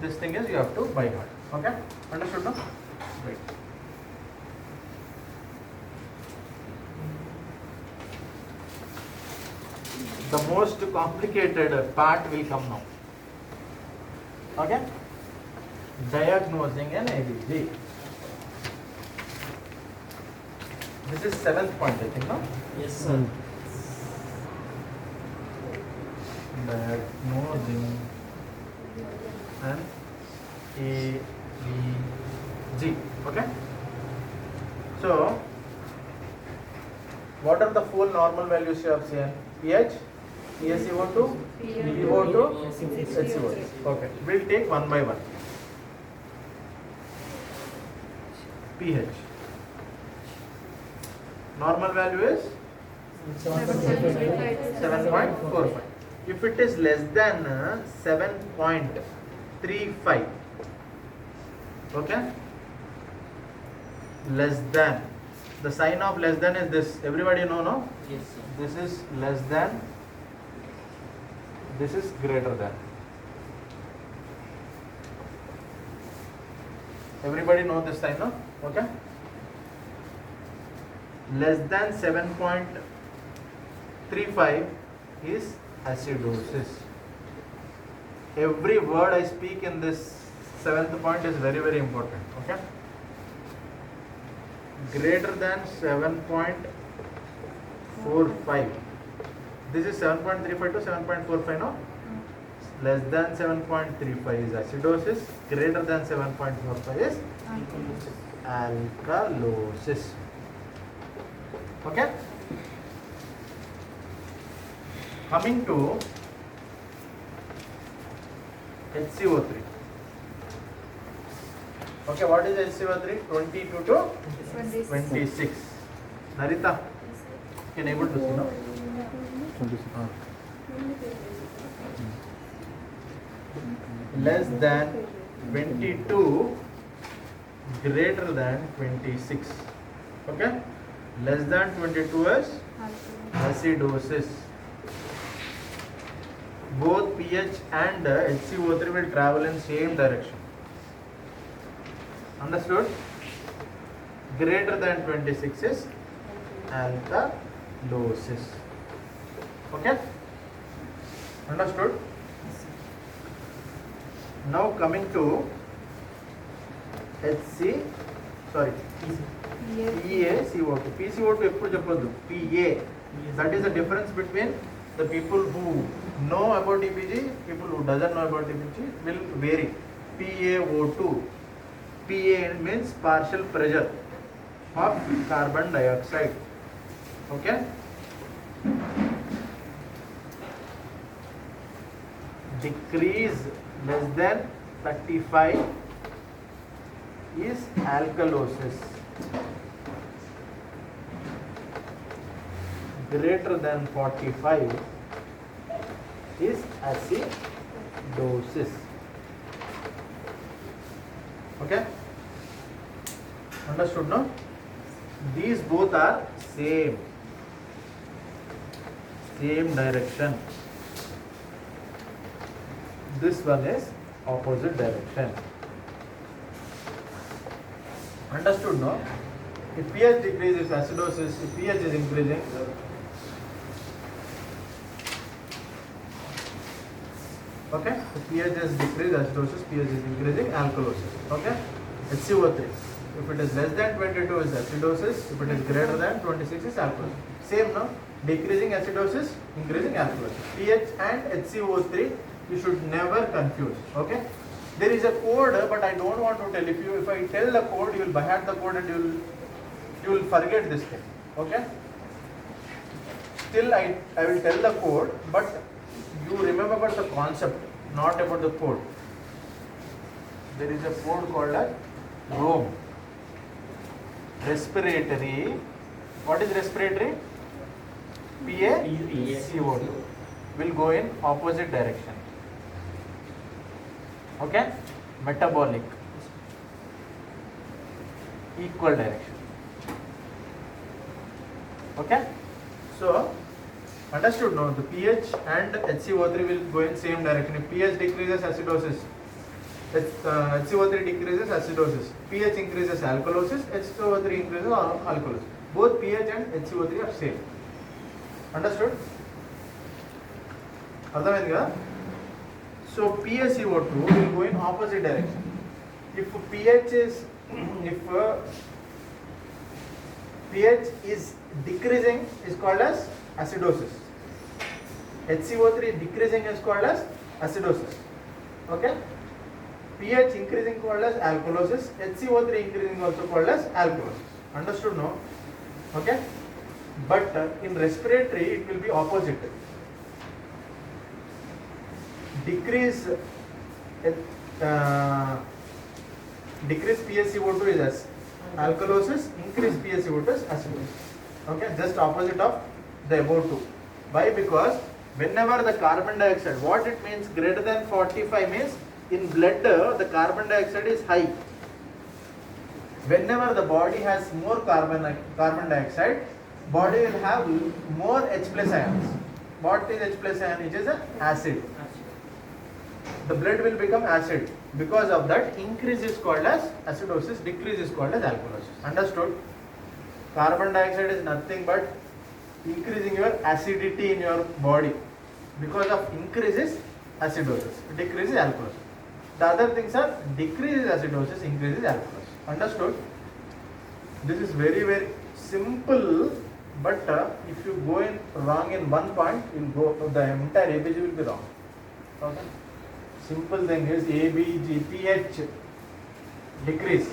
this thing is you have to by heart. Okay, understood now? Right. The most complicated part will come now. Okay, diagnosing an ABG. This is 7th point, I think, no? Yes, sir. Diagnosing an ABG. Okay. So, what are the 4 normal values you have seen? pH, PaCO2, PO2, HCO2. Okay. We'll take one by one. pH. Normal value is 7.45. If it is less than 7.35, okay? Less than. The sign of less than is this. Everybody know, no? Yes, sir. This is less than. This is greater than. Everybody know this sign, no? Okay? Less than 7.35 is acidosis. Every word I speak in this 7th point is very, very important. Okay? Greater than 7.45. This is 7.35 to 7.45 now. Less than 7.35 is acidosis. Greater than 7.45 is alkalosis. Okay? Coming to HCO3. Okay, what is HCO3? 22 to 26. Narita, can able to see now? 26. Less than 22, greater than 26. Okay? Less than 22 is acidosis. Both pH and HCO3 will travel in same direction. Understood? Greater than 26 is alkalosis. Okay? Understood? Now coming to PaCO2. PCO2 ఎప్పుడు చెప్పొద్దు. PA. That is the difference between the people who know about EPG, people who doesn't know about EPG will vary. PaO2. Pa means partial pressure of carbon dioxide. Okay? Decrease less than 35 is alkalosis. Greater than 45 is acidosis. Okay? Understood, no? These both are same direction. This one is opposite direction. Understood, no? If pH decreases, acidosis. If pH is increasing, okay? If pH is decreased, acidosis. pH is increasing, alkalosis. Okay? HCO3. If it is less than 22 is acidosis. If it is greater than 26 is alkalosis. Same, no? Decreasing acidosis, increasing alkalosis. pH and HCO3 you should never confuse. Okay? There is a code, but I don't want to tell. If I tell the code, you will by heart the code and you will forget this thing. Okay? Still I will tell the code, but you remember about the concept, not about the code. There is a code called as ROM. Respiratory. What is respiratory? PaCO2 will go in opposite direction. Okay? Metabolic. Equal direction. Okay? So, understood now, the pH and HCO3 will go in same direction. If pH decreases, acidosis. HCO3 decreases acidosis. pH increases alkalosis. HCO3 increases alkalosis. Both pH and HCO3 are same. Understood? అర్థమైంది కదా? So PaCO2 will go in opposite direction. If pH is decreasing is called as acidosis. HCO3 decreasing is called as acidosis. Okay? pH increasing called as alkalosis. HCO3 increasing also called as alkalosis. Understood? No? Okay? But in respiratory it will be opposite. Decrease PaCO2 is as alkalosis, increase PaCO2 is acidosis. Okay, just opposite of the above two. Why? Because whenever the carbon dioxide, what it means greater than 45 means in blood the carbon dioxide is high. Whenever the body has more carbon dioxide, body will have more H plus ions. What is H plus ion? It is an acid. The blood will become acid. Because of that, increase is called as acidosis, decrease is called as alkalosis. Understood? Carbon dioxide is nothing but increasing your acidity in your body. Because of increase is acidosis, decrease is alkalosis. The other things are decrease is acidosis, increase is alkalosis. Understood? This is very very simple, but if you go in wrong in one point, the entire ABG will be wrong. Okay? Simple thing is ABG, pH decrease.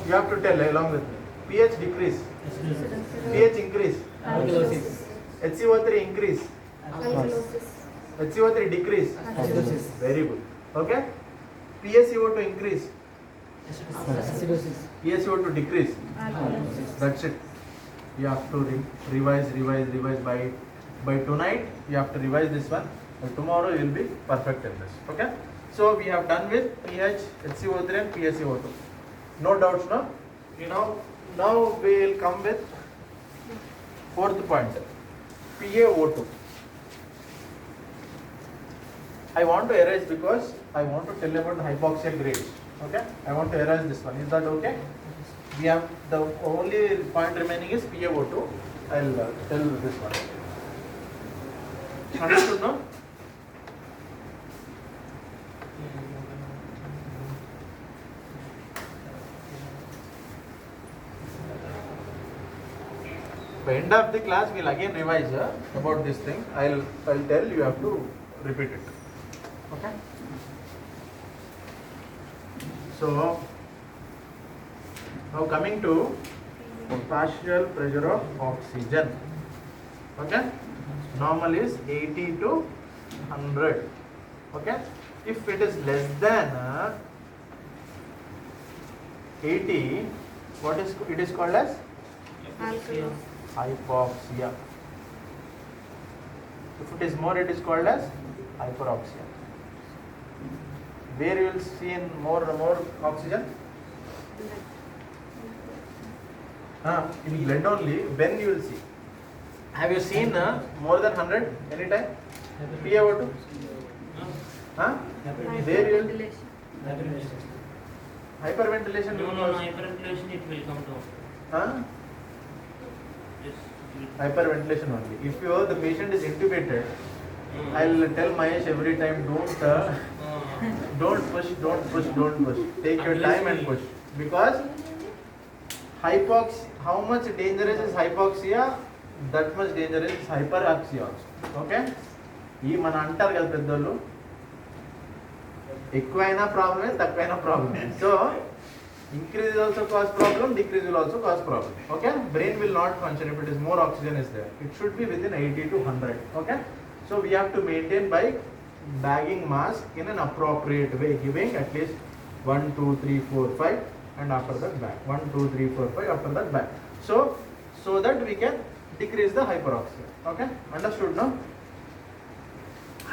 You have to tell along with me. pH decrease. pH increase. HCO3 increase. HCO3 decrease. Very good. Okay? PaCO2 increase. PaCO2 decrease. That's it. You have to revise by tonight. You have to revise this one. Tomorrow you will be perfect in this. Okay? So we have done with pH, HCO3 and PaCO2. No doubts, no? Now we will come with fourth point, PaO2. I want to erase because I want to tell about the hypoxia grades. Okay? I want to erase this one. Is that okay? We have the only point remaining is PaO2. I'll tell this one. Understood, no? By end of the class, we'll again revise about this thing. I'll tell you have to repeat it. Okay? So now coming to partial pressure of oxygen. Okay? Normal is 80 to 100. Okay? If it is less than 80, what is it is called as? Hypoxia. If it is more, it is called as hyperoxia. Where you will see in more oxygen? In blood only. When you will see? Have you seen more than 100 any time? PaO2? Where you will? Hyperventilation. No, hyperventilation it will come down. Hyperventilation only. If the patient is intubated, I'll tell Mahesh every time, don't push. Take your time and push. Because hypoxia, how much dangerous is hypoxia? That much dangerous is hyperoxia also. Okay? ఈ మన అంటారు కదా పెద్దోళ్ళు, ఎక్కువైనా ప్రాబ్లమే, తక్కువైనా ప్రాబ్లమే. So increase will also cause problem, decrease will also cause problem. Okay? Brain will not function if it is more oxygen is there. It should be within 80 to 100. Okay? So we have to maintain by bagging mask in an appropriate way, giving at least 1, 2, 3, 4, 5 and after that back. 1, 2, 3, 4, 5 after that back. So that we can decrease the hyperoxia. Okay? Understood now?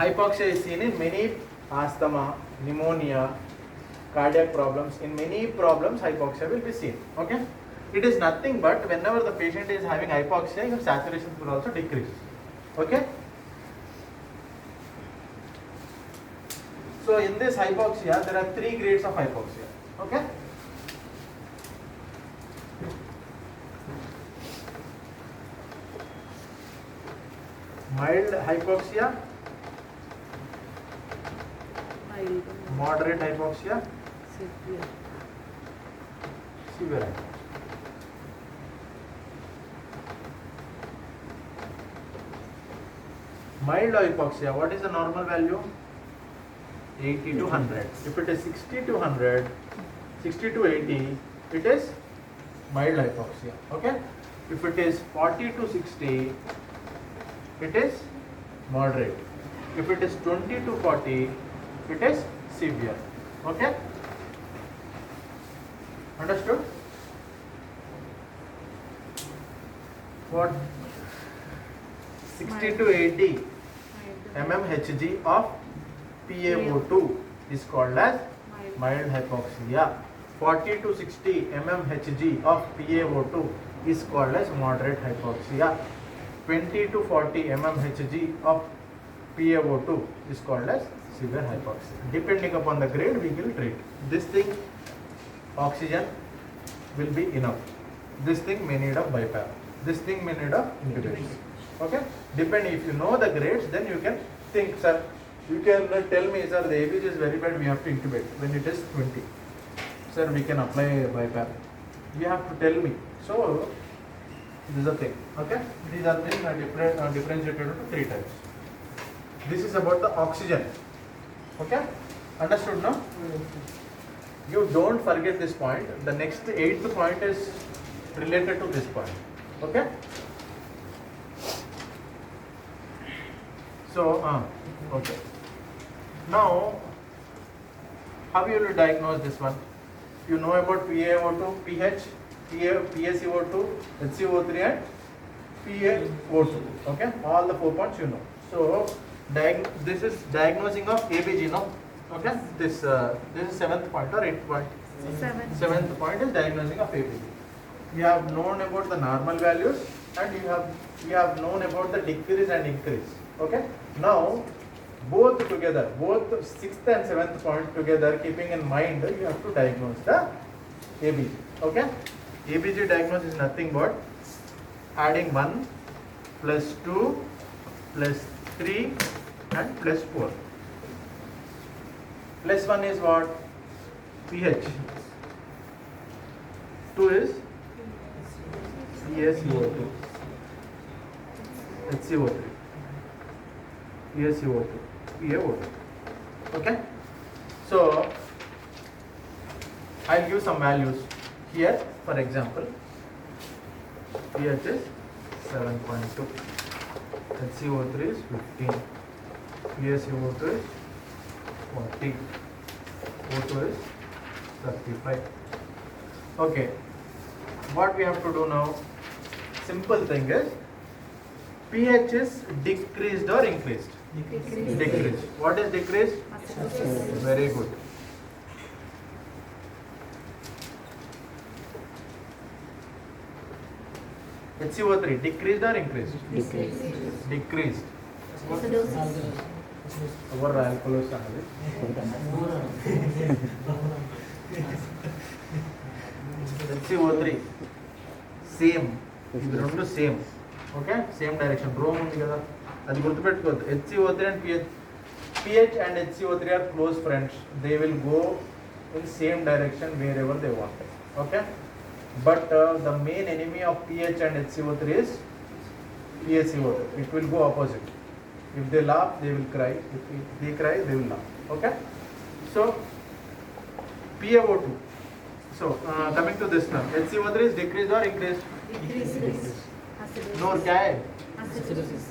Hypoxia is seen in many asthma, pneumonia, cardiac problems. In many problems hypoxia will be seen. Okay? It is nothing but whenever the patient is having hypoxia, your saturation will also decrease. Okay? So So in this hypoxia, there are 3 grades of hypoxia. Okay? Mild hypoxia, moderate hypoxia, severe hypoxia. Mild hypoxia, what is the normal value? 80 to 100. If it is 60 to 100, 60 to 80, it is mild hypoxia. Okay? If it is 40 to 60, it is moderate. If it is 20 to 40, it is severe. Okay? Understood? What? 60 to 80 mmHg of PaO2 is called as mild hypoxia. 40 to 60 mmHg of PaO2 is called as moderate hypoxia. 20 to 40 mmHg of PaO2 is called as severe hypoxia. Depending upon the grade, we will treat. This thing, oxygen will be enough. This thing may need a BiPAP. This thing may need a intubation. Okay? Depending, if you know the grades, then you can think, sir, you can tell me, sir, the ABG is very bad, we have to intubate when it is 20. Sir, we can apply BiPAP. You have to tell me. So, this is the thing. Okay? These are things differentiated into 3 types. This is about the oxygen. Okay? Understood now? You don't forget this point. The next 8th point is related to this point. Okay? So, okay. Now, how you will diagnose this one? You know about PaO2, pH, PaCO2, HCO3 and PaO2. Okay? All the 4 points you know. So, this is diagnosing of ABG, no? Okay? This is 7th point or 8th point? 7th point is diagnosing of ABG. You have known about the normal values and you have known about the decrease and increase. Okay? Now, both together, both 6th and 7th point together, keeping in mind, you have to diagnose the ABG. Okay? ABG diagnosis is nothing but adding 1 plus 2 plus 3 and plus 4. Plus 1 is what? pH. 2 is PaCO2, HCO3, PaCO2, PaO2. Okay? So, I'll give some values here. For example, pH is 7.2, HCO3 is 15, PaCO2 is 40, O2 is 35. Okay, what we have to do now? Simple thing is, pH is decreased or increased? Decreased. What is decreased? Very good. HCO3 decreased or increased? Decreased. Over alcohol HCO3 same. ఇది రెండు same. Okay, same direction. Rome ఉంది కదా, అది గుర్తుపెట్టుకోవద్దు. HCO3 and pH and HCO3 are close friends. They will go in same direction wherever they want. Okay, but the main enemy of pH and HCO3 is PaCO2. It will go opposite. If they laugh, they will cry. If they cry, they will laugh. Okay, so PaO2. So coming to this now, HCO3 is decreased or increased? Decreased. No, क्या है? Acidosis.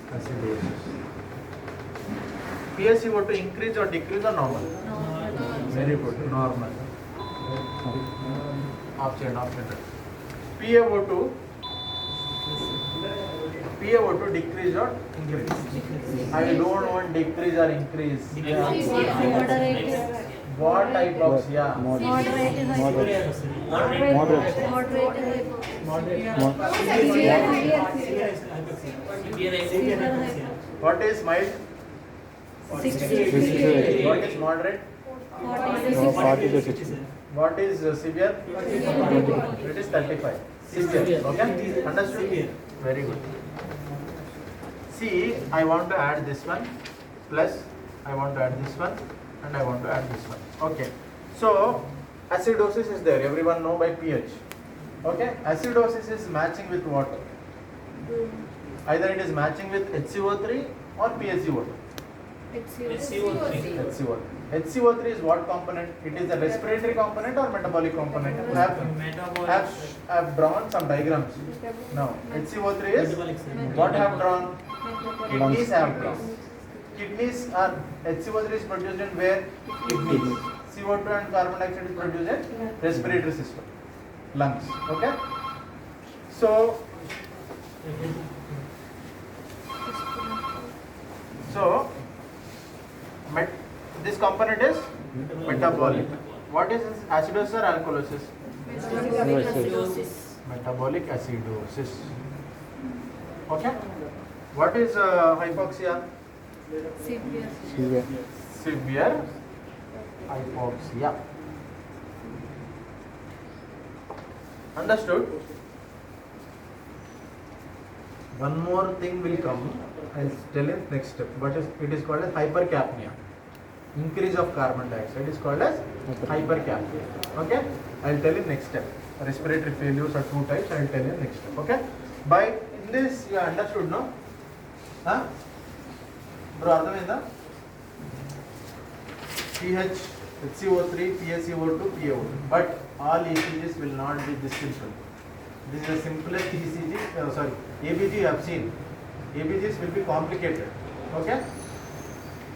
PaCO2 increase or decrease or normal? Very good, normal. Option. PaO2 decrease or increase? I don't want decrease or increase. What hypoxia? Moderate. What is mild? 60. What is moderate? 40 to 60. What is severe? It is 35. Severe. Okay? Understood? Very good. See, I want to add this one plus I want to add this one and I want to add this one. Okay. So acidosis is there. Everyone know by pH. Okay. Acidosis is matching with what? Either it is matching with HCO3 or PaCO2. HCO3. HCO3. HCO3 is what component? It is a respiratory component or metabolic component? Metabolic. Have drawn some diagrams. Now, HCO3 is what have drawn? Kidneys have drawn. Kidneys are, HCO3 is produced in where? Kidneys. CO2 and carbon dioxide is produced in respiratory system, lungs. Okay? So this component is metabolic. What is this? Acidosis or alkalosis? Metabolic acidosis. Okay. What is hypoxia? Severe. Severe hypoxia. Understood? One more thing will come. I'll tell you next step. But it is called as hypercapnia. Increase of carbon dioxide is called as hypercapnia. Okay? I'll tell you next step. Respiratory failures are two types. I'll tell you next step. Okay? By in this you understood, no? Huh? Bro, arthamainda? pH, HCO3, PaCO2, PaO2. But all ECGs will not be this simple. This is the simplest ECG. ABG you have seen. ABGs will be complicated. Okay?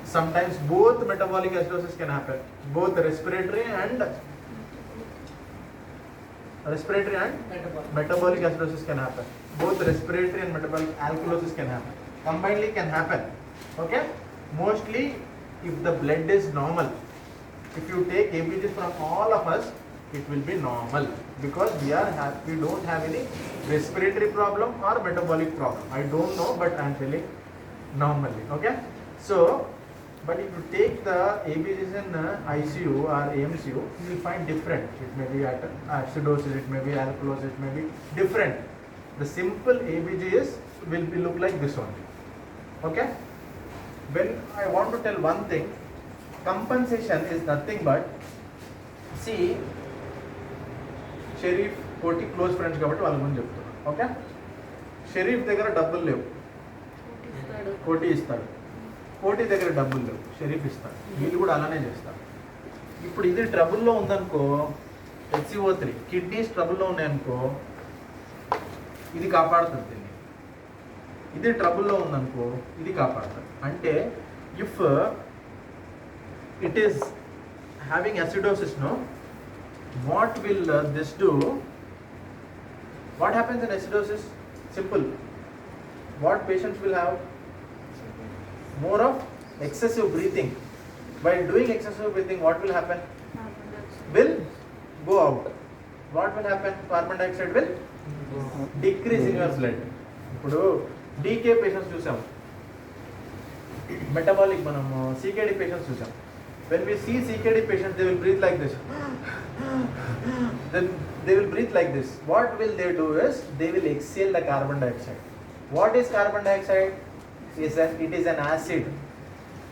Sometimes both metabolic acidosis can happen. Both respiratory and metabolic acidosis can happen. Both respiratory and metabolic alkalosis can happen. Combinedly can happen. Okay? Mostly if the blood is normal. If you take ABGs from all of us, it will be normal because we don't have any respiratory problem or metabolic problem. I don't know, but I am telling normally. Okay? So, but if you take the ABGs in ICU or AMCU, you will find different. It may be acidosis, it may be alkalosis, it may be different. The simple ABGs will be look like this one. Okay? When I want to tell one thing, compensation is nothing but, see, Sharif కోటి close friends కాబట్టి వాళ్ళ ముందు చెప్తున్నా. Okay? Sharif దగ్గర డబ్బులు లేవు, కోటి ఇస్తాడు. కోటి దగ్గర డబ్బులు లేవు, షరీఫ్ ఇస్తాడు. వీళ్ళు కూడా అలానే చేస్తారు. ఇప్పుడు ఇది ట్రబుల్లో ఉందనుకో, HCO3 కిడ్నీస్ ట్రబుల్లో ఉన్నాయనుకో, ఇది కాపాడుతుంది దీన్ని. ఇది ట్రబుల్లో ఉందనుకో, ఇది కాపాడుతుంది. అంటే if it is having acidosis, no, what will this do? What happens in acidosis? Simple. What patients will have? More of excessive breathing. While doing excessive breathing, what will happen? Will go out. What will happen? Carbon dioxide will decrease in your blood. ఇప్పుడు DK patients చూసాం, metabolic మనం CKD patients చూసాం. When we see CKD patients, they will breathe like this. Then they will breathe like this. What will they do is, they will exhale the carbon dioxide. What is carbon dioxide? It is an acid.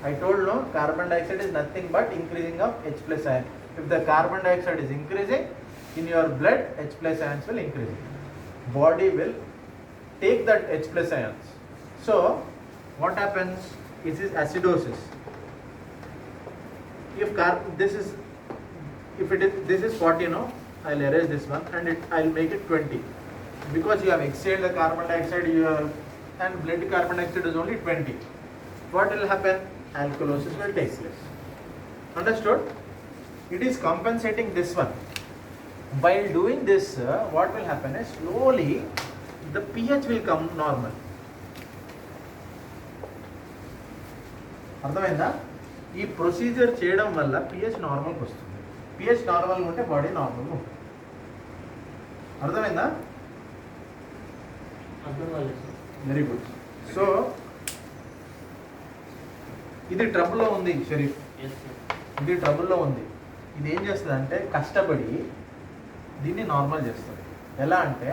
I told no, carbon dioxide is nothing but increasing of H plus ion. If the carbon dioxide is increasing in your blood, H plus ions will increase. Body will take that H plus ions. So what happens? This is acidosis. If this is 40, no, I'll erase this one and I'll make it 20 because you have exhaled the carbon dioxide and blood carbon dioxide is only 20. What will happen? Alkalosis will take place. Understood? It is compensating this one. While doing this, what will happen is slowly the pH will come normal. అర్థమైందా? ఈ procedure చేయడం వల్ల pH నార్మల్కి వస్తుంది. pH నార్మల్గా ఉంటే body నార్మల్గా ఉంటుంది. అర్థమైందా? Very good. సో ఇది ట్రబుల్లో ఉంది షరీఫ్. ఇది ట్రబుల్లో ఉంది. ఇది ఏం చేస్తుంది అంటే కష్టపడి దీన్ని నార్మల్ చేస్తుంది. ఎలా అంటే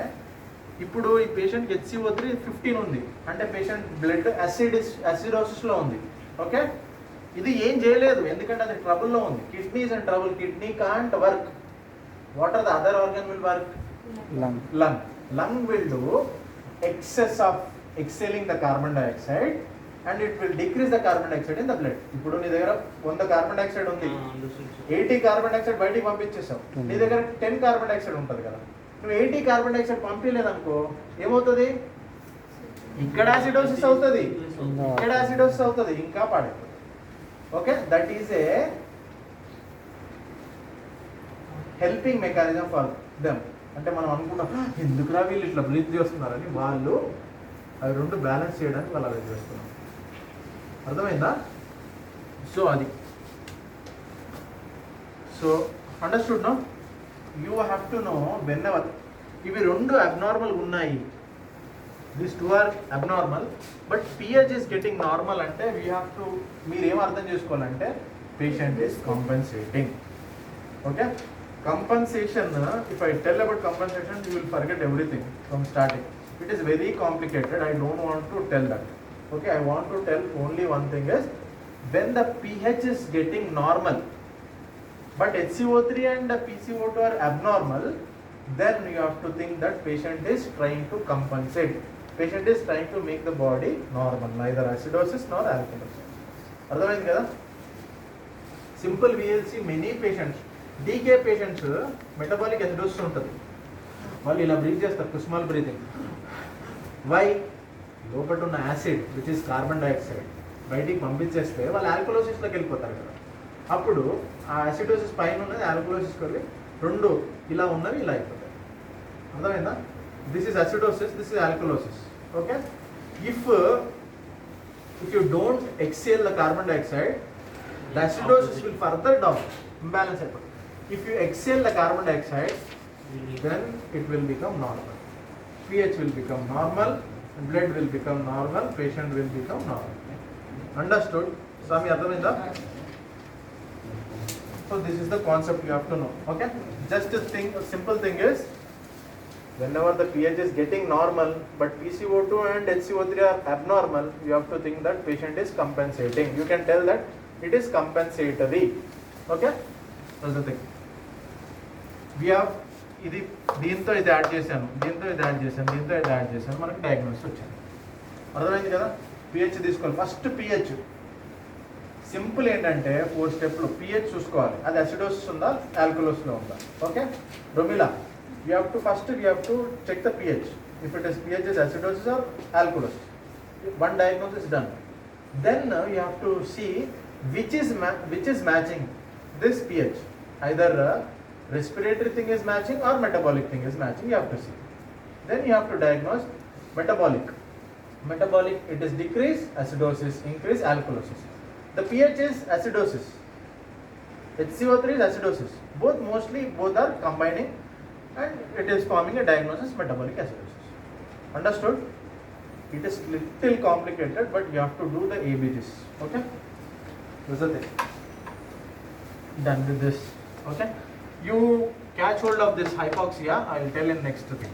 ఇప్పుడు ఈ పేషెంట్కి HCO3 15 ఉంది అంటే పేషెంట్ బ్లడ్ అసిడోసిస్లో ఉంది. ఓకే, ఇది ఏం చేయలేదు ఎందుకంటే అది ట్రబుల్లో ఉంది. Kidneys and trouble, kidney can't work. What are the other organ will work? Lung will do excess of exhaling the carbon dioxide and it will decrease the carbon dioxide in the blood. ఇప్పుడు నీ దగ్గర 100 carbon dioxide ఉంది, 80 carbon dioxide బయటికి పంపించేసావు. నీ దగ్గర 10 carbon dioxide ఉంటుంది కదా, నువ్వు 80 కార్బన్ డైఆక్సైడ్ పంపించలేదనుకో ఏమవుతుంది? ఇక్కడ యాసిడోసిస్ అవుతుంది, ఇక్కడ యాసిడోసిస్ అవుతుంది, ఇంకా పాడైపోతుంది. Okay, that is a helping mechanism for them. అంటే మనం అనుకుంటాం ఎందుకురా వీళ్ళు ఇట్లా బ్రీత్ చేస్తున్నారని, వాళ్ళు అవి రెండు బ్యాలెన్స్ చేయడానికి వాళ్ళు అలా చేస్తున్నారు. అర్థమైందా? సో అది understood no. You have to know whenever ఇవి రెండు అబ్నార్మల్ ఉన్నాయి, these two are abnormal but pH is getting normal అంటే వీ హ్యావ్ టు, మీరు ఏం అర్థం చేసుకోవాలంటే patient is compensating. Okay, compensation, if I tell about compensation you will forget everything from starting. It is very complicated, I don't want to tell that. Okay, I want to tell only one thing is when the pH is getting normal but HCO3 and PCO2 are abnormal, then you have to think that patient is trying to compensate, patient is trying to make the body normal, neither acidosis nor alkalosis. అర్థమైంది కదా? Simple we will see many patients, DK patients metabolic acidosis ఉంటుంది, వాళ్ళు ఇలా breath చేస్తారు, కుస్మాల్ breathing. Why? లోపల ఉన్న acid which is carbon dioxide బయటికి పంపించేస్తే వాళ్ళు ఆల్కలోసిస్లోకి వెళ్ళిపోతారు కదా. అప్పుడు ఆ యాసిడోసిస్ పైన ఉన్నది ఆల్కలోసిస్కి వెళ్ళి రెండు ఇలా ఉన్నవి ఇలా అయిపోతాయి. అర్థమైందా? This is acidosis, this is alkalosis. Okay, if you don't exhale the carbon dioxide the acidosis will further down, imbalance అయిపోతుంది. If you exhale the carbon dioxide, then it will become normal. pH will become normal, blood will become normal, patient will become normal. Understood? Swami, అర్థమైందా? So this is the concept you have to know. Okay? Just a thing, a simple thing is, whenever the pH is getting normal but PCO2 and HCO3 are abnormal, you have to think that patient is compensating. You can tell that it is compensatory. Okay? That's the thing. We have ఇది దీంతో ఇది add చేశాను, దీంతో ఇది add చేశాను, దీంతో ఇది add చేశాను, మనకి డయాగ్నోసిస్ వచ్చింది. అర్థమైంది కదా? పిహెచ్ తీసుకోవాలి. ఫస్ట్ పిహెచ్ సింపుల్ ఏంటంటే 4 స్టెప్లు. పిహెచ్ చూసుకోవాలి, అది అసిడోసిస్ ఉందా ఆల్కలోసిస్లో ఉందా. Okay, Romila you have to first you have to check the pH. If it is pH is acidosis or alkalosis, one diagnosis done. Then you have to see which is matching this pH. Either respiratory thing is matching or metabolic thing is matching. You have to see. Then you have to diagnose metabolic. Metabolic, it is decrease acidosis, increase alkalosis. The pH is acidosis. HCO3 is acidosis. Both are combining and it is forming a diagnosis metabolic acidosis. Understood? It is little complicated, but you have to do the ABGs. Okay? That's the thing. Done with this. Okay? You catch hold of this hypoxia. I will tell in next thing.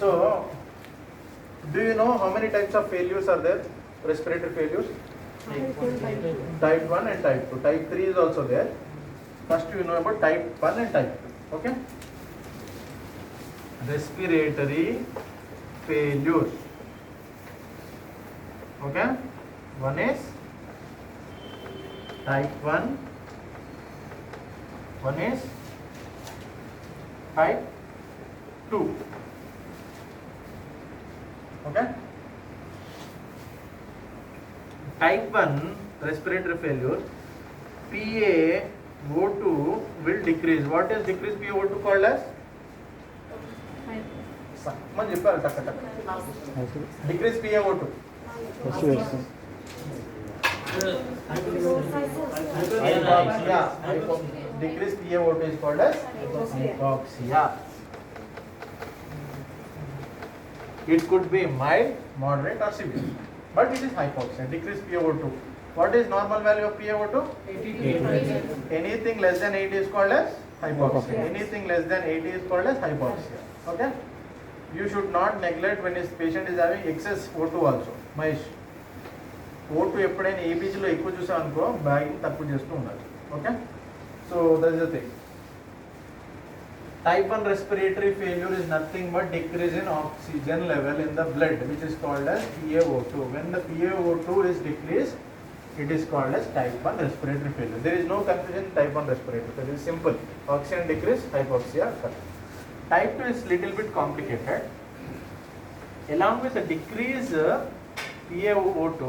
So, do you know how many types of failures are there? Respiratory failures? Type 1 and type 2. Type 3 is also there. First you know about type 1 and type 2. Okay? Respiratory failures. Okay? One is type 1. One is type 2. Okay? Type 1 respiratory failure, PaO2 will decrease. What is decrease PaO2 called as? Man చెప్పారు టక్ టక్. Decrease PaO2. Decrease PaO2 is called as hypoxia. It could be mild, moderate or severe. But it is hypoxia, decreased PaO2. What is normal value of PaO2? 80. Anything less than 80 is called as hypoxia. Anything less than 80 is called as hypoxia. Okay? You should not neglect when this patient is having excess O2 also. Mahesh. O2 ఎప్పుడైనా ఏబీజీలో ఎక్కువ చూసాం అనుకో bagging తక్కువ చేస్తూ ఉండాలి. Okay so that is the thing. Type 1 respiratory failure is nothing but decrease in oxygen level in the blood, which is called as PaO2. When the PaO2 is decreased, it is called as type 1 respiratory failure. There is no confusion in type 1 respiratory failure. It is simple. Oxygen decrease, hypoxia occurs. Type 2 is little bit complicated. Along with the decrease PaO2,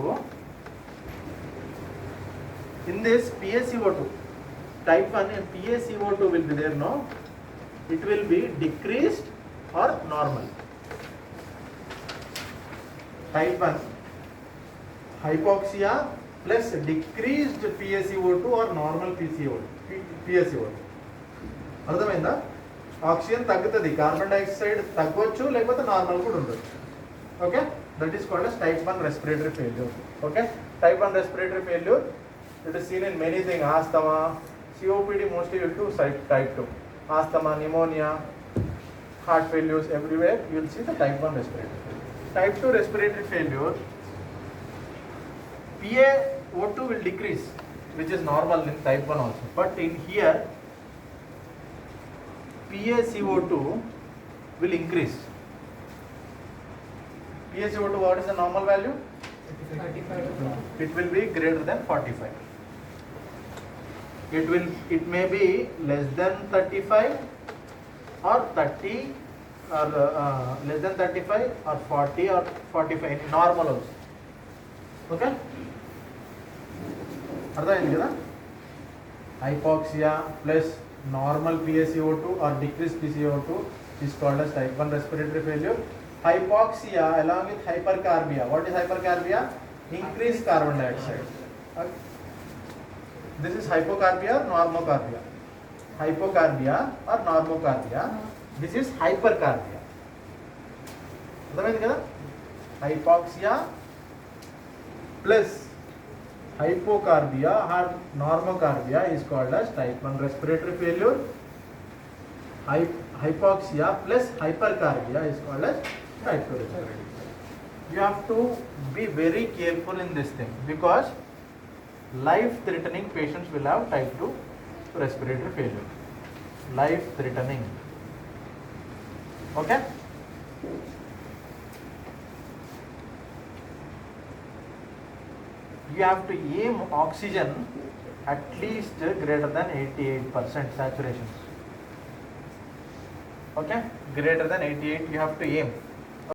in this PaCO2, type 1 and PaCO2 will be there, no? It will be decreased or normal. Type 1 hypoxia plus decreased PaCO2 or normal PaCO2. అర్థమైందా? Oxygen తగ్గుతుంది, carbon dioxide తగ్గొచ్చు లేకపోతే normal కూడా ఉండొచ్చు. Okay, that is called as type 1 respiratory failure. Okay, type 1 respiratory failure, it is seen in many things. Asthma, COPD mostly due to type 2. Asthma, pneumonia, heart failures, everywhere you will see the type 1 respiratory failure. Type 2 respiratory failure, PaO2 will decrease, which is normal in type 1 also. But in here, PaCO2 will increase. PaCO2, what is the normal value? 35. It will be greater than 45. It may be less than 35 or 30 or less than 35 or 40 or 45, normal also. Okay, అర్థమైంది కదా? Hypoxia plus normal PaCO2 or decreased PaCO2 is called as type 1 respiratory failure. Hypoxia along with hypercarbia. What is hypercarbia? Increased carbon dioxide. Okay. This is hypocarbia or normocarbia. Hypocarbia or normocarbia. This is hypercarbia. అర్థమైంది కదా? Hypoxia plus hypocarbia or normocarbia is called as type 1 respiratory failure. Hypoxia plus hypercarbia is called as type 2 respiratory failure. You have to be very careful in this thing because life-threatening patients will have type 2 respiratory failure. Life-threatening. Okay? You have to aim oxygen at least greater than 88% saturation. Okay? Greater than 88 you have to aim.